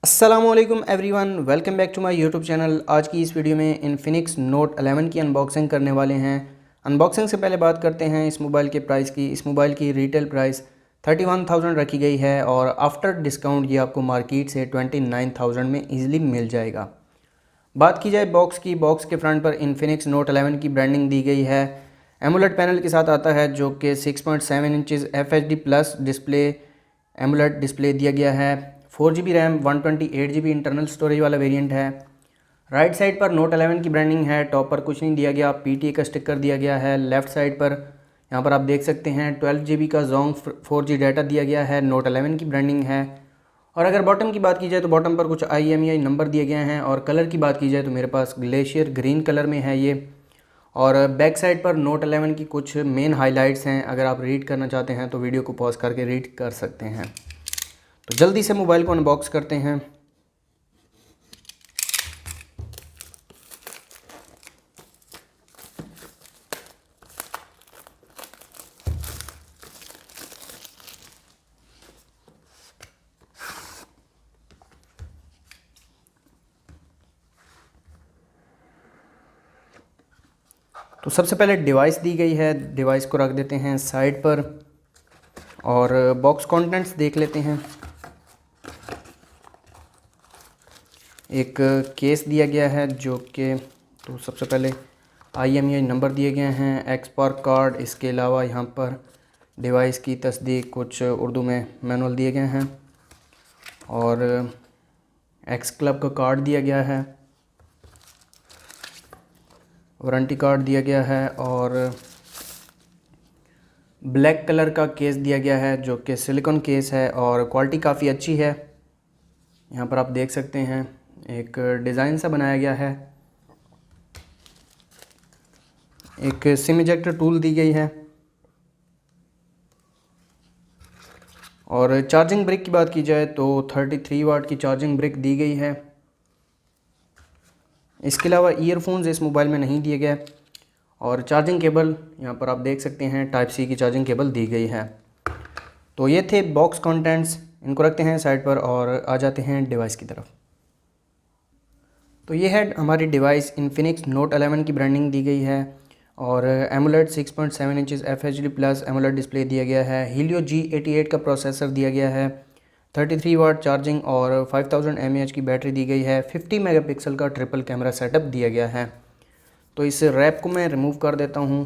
अस्सलामुअलैकुम everyone, welcome back to my YouTube channel. आज की इस वीडियो में इन्फिनिक्स नोट 11 की अनबॉक्सिंग करने वाले हैं। अनबॉक्सिंग से पहले बात करते हैं इस मोबाइल के प्राइस की। इस मोबाइल की रिटेल प्राइस 31,000 रखी गई है और आफ्टर डिस्काउंट ये आपको मार्केट से 29,000 में ईजिली मिल जाएगा। बात की जाए बॉक्स की, बॉक्स के फ्रंट पर इन्फिनिक्स नोट 11 की ब्रांडिंग दी गई है। एमोलेड पैनल के साथ आता है जो कि 6.7 inches FHD plus display AMOLED display दिया गया है। 4 GB RAM, 128 GB internal storage वाला वेरिएंट है। राइट साइड पर नोट 11 की ब्रांडिंग है। टॉप पर कुछ नहीं दिया गया, PTA का स्टिकर दिया गया है। लेफ्ट साइड पर यहाँ पर आप देख सकते हैं 12 GB का जोंग 4G डाटा दिया गया है। नोट 11 की ब्रांडिंग है। और अगर बॉटम की बात की जाए तो बॉटम पर कुछ IMEI नंबर दिए गए हैं। और कलर की बात की जाए तो मेरे पास ग्लेशियर ग्रीन कलर में है ये। और बैक साइड पर नोट 11 की कुछ मेन हाइलाइट्स हैं। अगर आप रीड करना चाहते हैं तो वीडियो को पॉज करके रीड कर सकते हैं। तो जल्दी से मोबाइल को अनबॉक्स करते हैं। तो सबसे पहले डिवाइस दी गई है, डिवाइस को रख देते हैं साइड पर और बॉक्स कंटेंट्स देख लेते हैं। एक केस दिया गया है जो कि तो सबसे पहले IMEI नंबर दिए गए हैं, एक्सपार्क कार्ड, इसके अलावा यहाँ पर डिवाइस की तस्दीक कुछ उर्दू में मैनुअल दिए गए हैं और एक्स क्लब का कार्ड दिया गया है, वारंटी कार्ड दिया गया है और ब्लैक कलर का केस दिया गया है जो कि सिलिकॉन केस है और क्वालिटी काफ़ी अच्छी है। यहाँ पर आप देख सकते हैं एक डिज़ाइन सा बनाया गया है। एक सिम इजेक्टर टूल दी गई है और चार्जिंग ब्रिक की बात की जाए तो 33 वाट की चार्जिंग ब्रिक दी गई है। इसके अलावा ईयरफोन्स इस मोबाइल में नहीं दिए गए और चार्जिंग केबल यहाँ पर आप देख सकते हैं टाइप C की चार्जिंग केबल दी गई है। तो ये थे बॉक्स कंटेंट्स, इनको रखते हैं साइड पर और आ जाते हैं डिवाइस की तरफ। तो ये है हमारी डिवाइस। इन्फिनिक्स नोट 11 की ब्रांडिंग दी गई है और AMOLED 6.7 inches FHD plus AMOLED display दिया गया है। हीलियो G88 का प्रोसेसर दिया गया है। 33 वाट चार्जिंग और 5000 mAh की बैटरी दी गई है। 50 मेगापिक्सल का ट्रिपल कैमरा सेटअप दिया गया है। तो इस रैप को मैं रिमूव कर देता हूँ।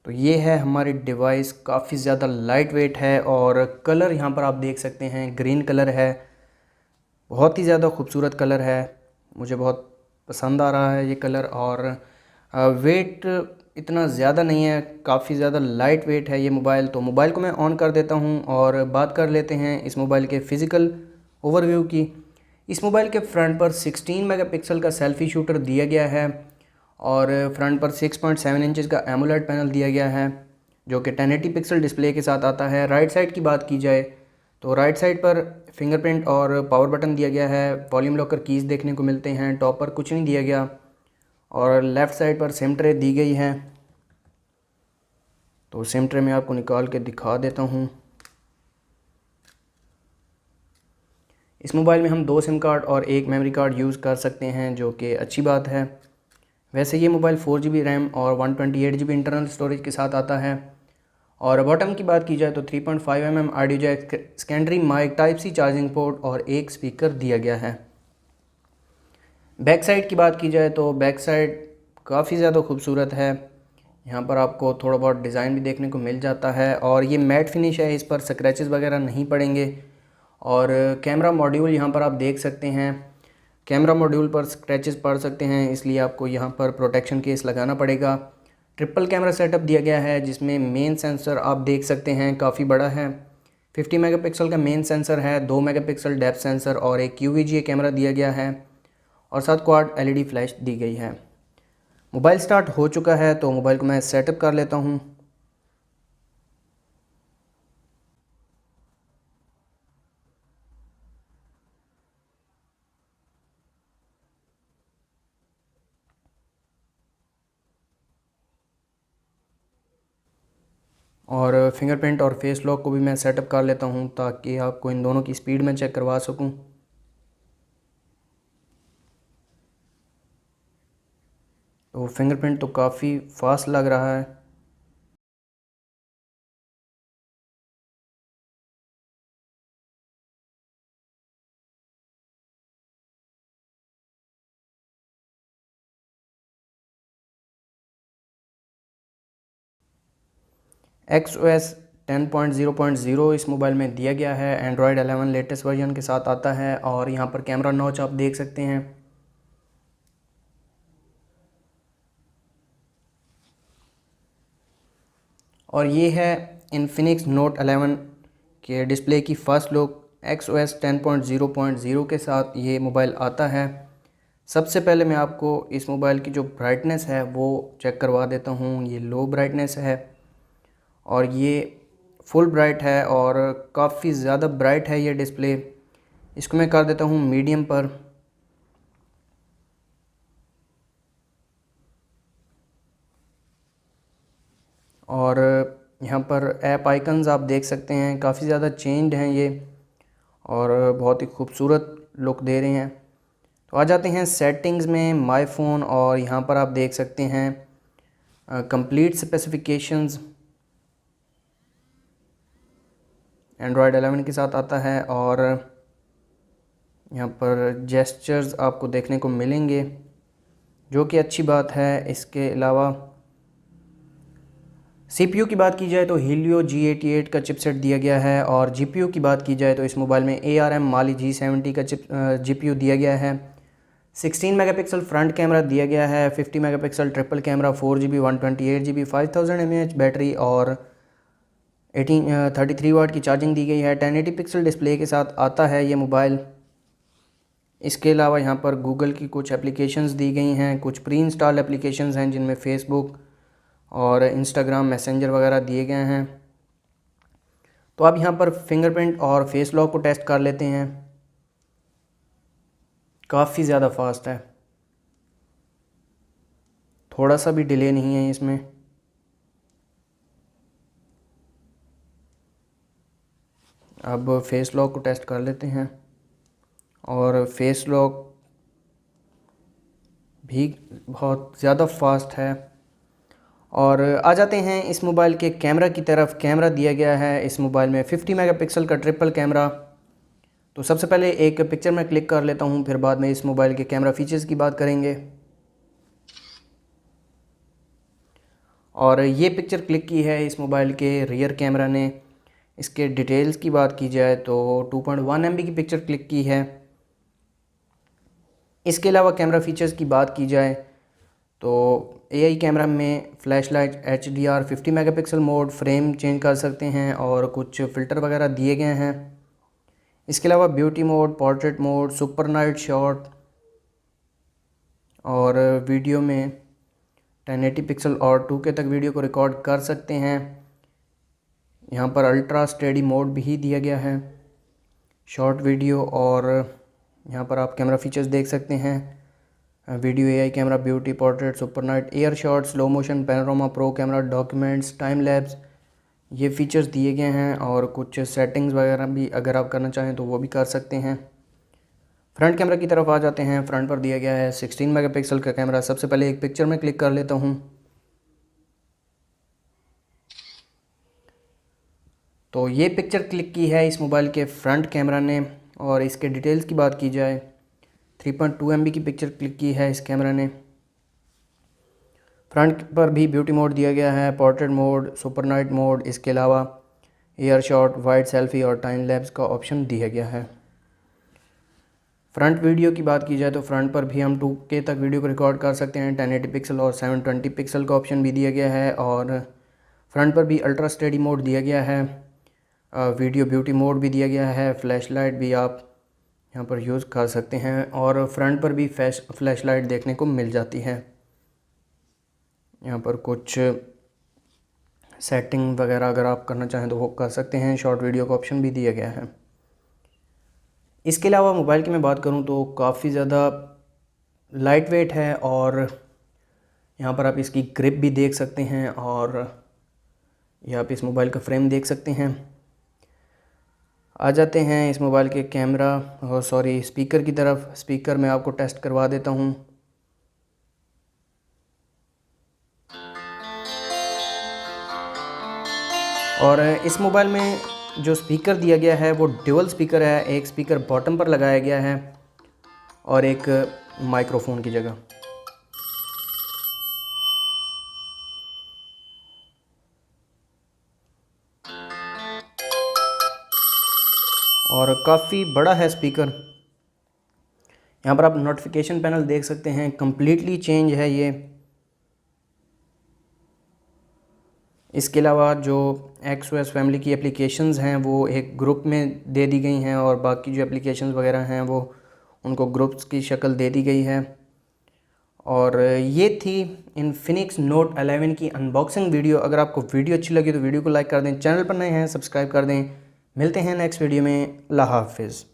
तो ये है हमारी डिवाइस, काफ़ी ज़्यादा लाइट वेट है और कलर यहाँ पर आप देख सकते हैं ग्रीन कलर है। बहुत ही ज़्यादा खूबसूरत कलर है, मुझे बहुत पसंद आ रहा है ये कलर। और वेट इतना ज़्यादा नहीं है, काफ़ी ज़्यादा लाइट वेट है ये मोबाइल। तो मोबाइल को मैं ऑन कर देता हूँ और बात कर लेते हैं इस मोबाइल के फ़िज़िकल ओवरव्यू की। इस मोबाइल के फ्रंट पर 16 मेगापिक्सल का सेल्फ़ी शूटर दिया गया है और फ्रंट पर 6.7 इंचज़ का एमोलेड पैनल दिया गया है जो कि 1080 पिक्सल डिस्प्ले के साथ आता है। राइट साइड की बात की जाए तो राइट साइड पर फिंगरप्रिंट और पावर बटन दिया गया है। वॉल्यूम लॉकर कीज़ देखने को मिलते हैं। टॉप पर कुछ नहीं दिया गया और लेफ़्ट साइड पर सिम ट्रे दी गई है। तो सिम ट्रे में आपको निकाल के दिखा देता हूँ। इस मोबाइल में हम 2 सिम कार्ड और 1 मेमोरी कार्ड यूज़ कर सकते हैं जो कि अच्छी बात है। वैसे ये मोबाइल 4 GB रैम और 128 GB इंटरनल स्टोरेज के साथ आता है। और बॉटम की बात की जाए तो 3.5 mm audio jack, secondary mic, type C charging port और एक स्पीकर दिया गया है। बैक साइड की बात की जाए तो बैक साइड काफ़ी ज़्यादा खूबसूरत है। यहाँ पर आपको थोड़ा बहुत डिज़ाइन भी देखने को मिल जाता है और ये मैट फिनिश है, इस पर स्क्रैचेस वगैरह नहीं पड़ेंगे। और कैमरा मॉड्यूल यहाँ पर आप देख सकते हैं, कैमरा मॉड्यूल पर स्क्रैचेस पड़ सकते हैं, इसलिए आपको यहाँ पर प्रोटेक्शन केस लगाना पड़ेगा। ट्रिपल कैमरा सेटअप दिया गया है जिसमें मेन सेंसर आप देख सकते हैं काफ़ी बड़ा है। 50 मेगापिक्सल का मेन सेंसर है, 2 मेगापिक्सल डेप्थ सेंसर और एक QVGA कैमरा दिया गया है और साथ क्वाड LED फ्लैश दी गई है। मोबाइल स्टार्ट हो चुका है तो मोबाइल को मैं सेटअप कर लेता हूँ। और फिंगरप्रिंट और फेस लॉक को भी मैं सेटअप कर लेता हूँ ताकि आपको इन दोनों की स्पीड में चेक करवा सकूँ। तो फिंगरप्रिंट तो काफ़ी फास्ट लग रहा है। XOS 10.0.0 इस मोबाइल में दिया गया है। एंड्रॉयड 11 लेटेस्ट वर्जन के साथ आता है और यहाँ पर कैमरा नॉच आप देख सकते हैं। और ये है इन्फिनिक्स नोट 11 के डिस्प्ले की फ़र्स्ट लुक। XOS 10.0.0 के साथ ये मोबाइल आता है। सबसे पहले मैं आपको इस मोबाइल की जो ब्राइटनेस है वो चेक करवा देता हूँ। ये लो ब्राइटनेस है और ये फुल ब्राइट है और काफ़ी ज़्यादा ब्राइट है ये डिस्प्ले। इसको मैं कर देता हूँ मीडियम पर। और यहाँ पर ऐप आइकन्स आप देख सकते हैं, काफ़ी ज़्यादा चेंज्ड हैं ये और बहुत ही खूबसूरत लुक दे रहे हैं। तो आ जाते हैं सेटिंग्स में, माय फ़ोन, और यहाँ पर आप देख सकते हैं कंप्लीट स्पेसिफिकेशंस एंड्रॉयड 11 के साथ आता है। और यहाँ पर जेस्चर्स आपको देखने को मिलेंगे जो कि अच्छी बात है। इसके अलावा CPU की बात की जाए तो हीलियो G88 का चिपसेट दिया गया है और GPU की बात की जाए तो इस मोबाइल में ARM Mali G70 का GPU दिया गया है। 16 मेगापिक्सल फ्रंट कैमरा दिया गया है, 50 megapixel triple camera, 4GB 128GB 5000 mAh battery और 33 वाट की चार्जिंग दी गई है। 1080 पिक्सल डिस्प्ले के साथ आता है ये मोबाइल। इसके अलावा यहाँ पर गूगल की कुछ एप्लीकेशंस दी गई हैं, कुछ प्री इंस्टॉल एप्लीकेशंस हैं जिनमें फेसबुक और इंस्टाग्राम मैसेंजर वगैरह दिए गए हैं। तो अब यहाँ पर फिंगरप्रिंट और फेस लॉक को टेस्ट कर लेते हैं। काफ़ी ज़्यादा फास्ट है, थोड़ा सा भी डिले नहीं है इसमें। अब फेस लॉक को टेस्ट कर लेते हैं और फेस लॉक भी बहुत ज़्यादा फास्ट है। और आ जाते हैं इस मोबाइल के कैमरा की तरफ। कैमरा दिया गया है इस मोबाइल में 50 मेगापिक्सल का ट्रिपल कैमरा। तो सबसे पहले एक पिक्चर में क्लिक कर लेता हूँ, फिर बाद में इस मोबाइल के कैमरा फीचर्स की बात करेंगे। और ये पिक्चर क्लिक की है इस मोबाइल के रियर कैमरा ने। इसके डिटेल्स की बात की जाए तो 2.1 MB की पिक्चर क्लिक की है। इसके अलावा कैमरा फीचर्स की बात की जाए तो AI कैमरा में flash light HDR 50 megapixel mode, frame change कर सकते हैं और कुछ फ़िल्टर वगैरह दिए गए हैं। इसके अलावा beauty mode, portrait mode, super night shot और वीडियो में 1080 पिक्सल और 2K तक वीडियो को रिकॉर्ड कर सकते हैं। यहाँ पर अल्ट्रा स्टेडी मोड भी दिया गया है, शॉर्ट वीडियो। और यहाँ पर आप कैमरा फीचर्स देख सकते हैं, video AI camera, beauty, portrait, super night, air shot, slow motion, panorama, pro camera, documents, time lapse, ये फीचर्स दिए गए हैं। और कुछ सेटिंग्स वगैरह भी अगर आप करना चाहें तो वो भी कर सकते हैं। फ्रंट कैमरा की तरफ आ जाते हैं। फ्रंट पर दिया गया है 16 मेगापिक्सल का कैमरा। सबसे पहले एक पिक्चर में क्लिक कर लेता हूँ। तो ये पिक्चर क्लिक की है इस मोबाइल के फ्रंट कैमरा ने। और इसके डिटेल्स की बात की जाए 3.2 MB की पिक्चर क्लिक की है इस कैमरा ने। फ्रंट पर भी ब्यूटी मोड दिया गया है, portrait mode, super night mode. इसके अलावा एयर शॉट, वाइड सेल्फी और टाइम लैप्स का ऑप्शन दिया गया है। फ्रंट वीडियो की बात की जाए तो फ्रंट पर भी हम 2K तक वीडियो को रिकॉर्ड कर सकते हैं। 1080 पिक्सल और 720 पिक्सल का ऑप्शन भी दिया गया है। और फ्रंट पर भी अल्ट्रा स्टेडी मोड दिया गया है, वीडियो ब्यूटी मोड भी दिया गया है, फ्लैश लाइट भी आप यहाँ पर यूज़ कर सकते हैं। और फ्रंट पर भी फ्लैश लाइट देखने को मिल जाती है। यहाँ पर कुछ सेटिंग वगैरह अगर आप करना चाहें तो वो कर सकते हैं। शॉर्ट वीडियो का ऑप्शन भी दिया गया है। इसके अलावा मोबाइल की मैं बात करूँ तो काफ़ी ज़्यादा लाइट वेट है और यहाँ पर आप इसकी ग्रिप भी देख सकते हैं। और ये आप इस मोबाइल का फ्रेम देख सकते हैं। आ जाते हैं इस मोबाइल के कैमरा और स्पीकर की तरफ। स्पीकर मैं आपको टेस्ट करवा देता हूँ। और इस मोबाइल में जो स्पीकर दिया गया है वो ड्यूअल स्पीकर है। एक स्पीकर बॉटम पर लगाया गया है और एक माइक्रोफोन की जगह। और काफ़ी बड़ा है स्पीकर। यहाँ पर आप नोटिफिकेशन पैनल देख सकते हैं, कम्प्लीटली चेंज है ये। इसके अलावा जो XOS फैमिली की एप्लीकेशंस हैं वो एक ग्रुप में दे दी गई हैं और बाकी जो एप्लीकेशंस वगैरह हैं वो उनको ग्रुप्स की शक्ल दे दी गई है। और ये थी इन्फिनिक्स नोट 11 की अनबॉक्सिंग वीडियो। अगर आपको वीडियो अच्छी लगी तो वीडियो को लाइक कर दें, चैनल पर नए हैं सब्सक्राइब कर दें। मिलते हैं नेक्स्ट वीडियो में। अल्लाह हाफिज़।